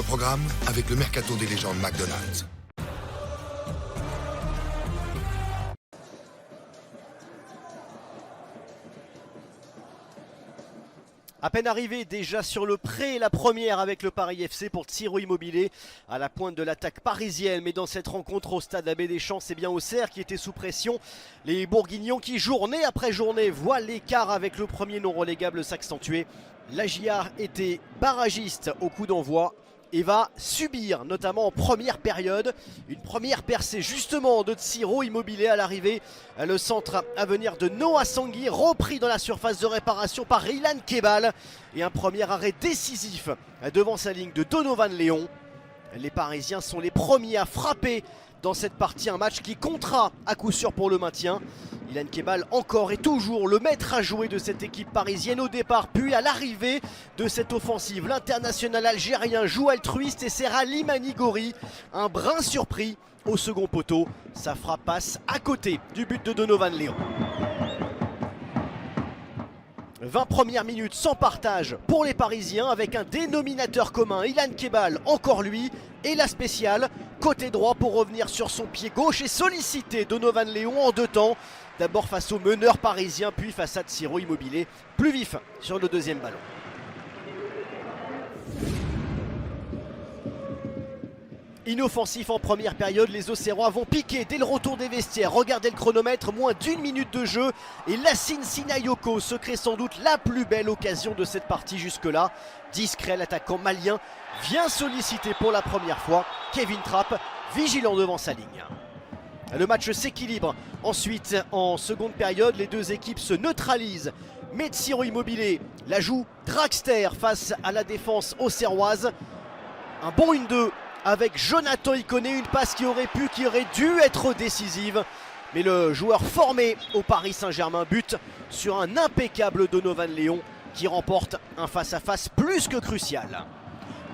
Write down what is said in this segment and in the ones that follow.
notre programme avec le Mercato des légendes McDonald's. À peine arrivé déjà sur le pré, la première avec le Paris FC pour Tsiro Immobilier à la pointe de l'attaque parisienne. Mais dans cette rencontre au stade Abbé Deschamps, c'est bien Auxerre qui était sous pression. Les Bourguignons qui journée après journée voient l'écart avec le premier non relégable s'accentuer. L'Agiar était barragiste au coup d'envoi et va subir, notamment en première période, une première percée justement de Tsiro Immobilier à l'arrivée. Le centre à venir de Noah Sangui, repris dans la surface de réparation par Ilan Kebal. Et un premier arrêt décisif devant sa ligne de Donovan Léon. Les Parisiens sont les premiers à frapper dans cette partie, un match qui comptera à coup sûr pour le maintien. Ilan Kebal encore et toujours le maître à jouer de cette équipe parisienne au départ puis à l'arrivée de cette offensive. L'international algérien joue altruiste et Serra Limani Gori, un brin surpris au second poteau. Sa frappe passe à côté du but de Donovan Léon. 20 premières minutes sans partage pour les Parisiens avec un dénominateur commun, Ilan Kebal, encore lui, et la spéciale, côté droit pour revenir sur son pied gauche et solliciter Donovan Léon en deux temps. D'abord face au meneur parisien, puis face à Tsiro Immobilier, plus vif sur le deuxième ballon. Inoffensif en première période, les Auxerrois vont piquer dès le retour des vestiaires. Regardez le chronomètre, moins d'une minute de jeu. Et Lassine Sinayoko se crée sans doute la plus belle occasion de cette partie jusque-là. Discret, l'attaquant malien vient solliciter pour la première fois Kevin Trapp, vigilant devant sa ligne. Le match s'équilibre ensuite en seconde période. Les deux équipes se neutralisent. Mais Tsiro Immobilier la joue dragster face à la défense auxerroise. Un bon 1-2 avec Jonathan Iconé, une passe qui aurait dû être décisive. Mais le joueur formé au Paris Saint-Germain bute sur un impeccable Donovan Léon qui remporte un face-à-face plus que crucial.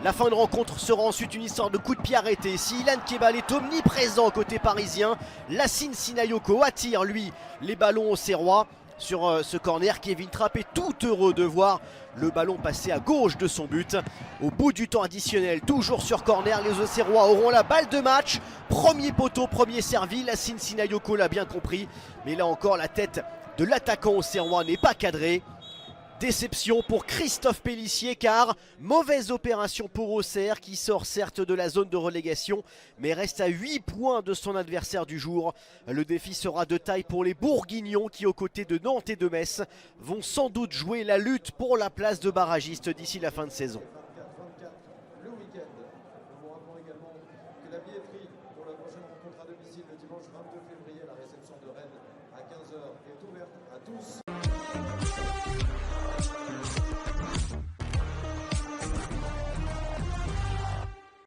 La fin de rencontre sera ensuite une histoire de coup de pied arrêté. Si Ilan Kebal est omniprésent côté parisien, Lassine Sinayoko attire lui les ballons auxerrois. Sur ce corner, Kevin Trapp est tout heureux de voir le ballon passer à gauche de son but. Au bout du temps additionnel, toujours sur corner, les Auxerrois auront la balle de match. Premier poteau, premier servi, Lassine Sinayoko l'a bien compris. Mais là encore, la tête de l'attaquant auxerrois n'est pas cadrée. Déception pour Christophe Pélissier car mauvaise opération pour Auxerre qui sort certes de la zone de relégation mais reste à 8 points de son adversaire du jour. Le défi sera de taille pour les Bourguignons qui aux côtés de Nantes et de Metz vont sans doute jouer la lutte pour la place de barragiste d'ici la fin de saison. Le week-end. Nous vous rappelons également que la billetterie pour la prochaine rencontre à domicile le dimanche 22 février, la réception de Rennes à 15 h est ouverte à tous.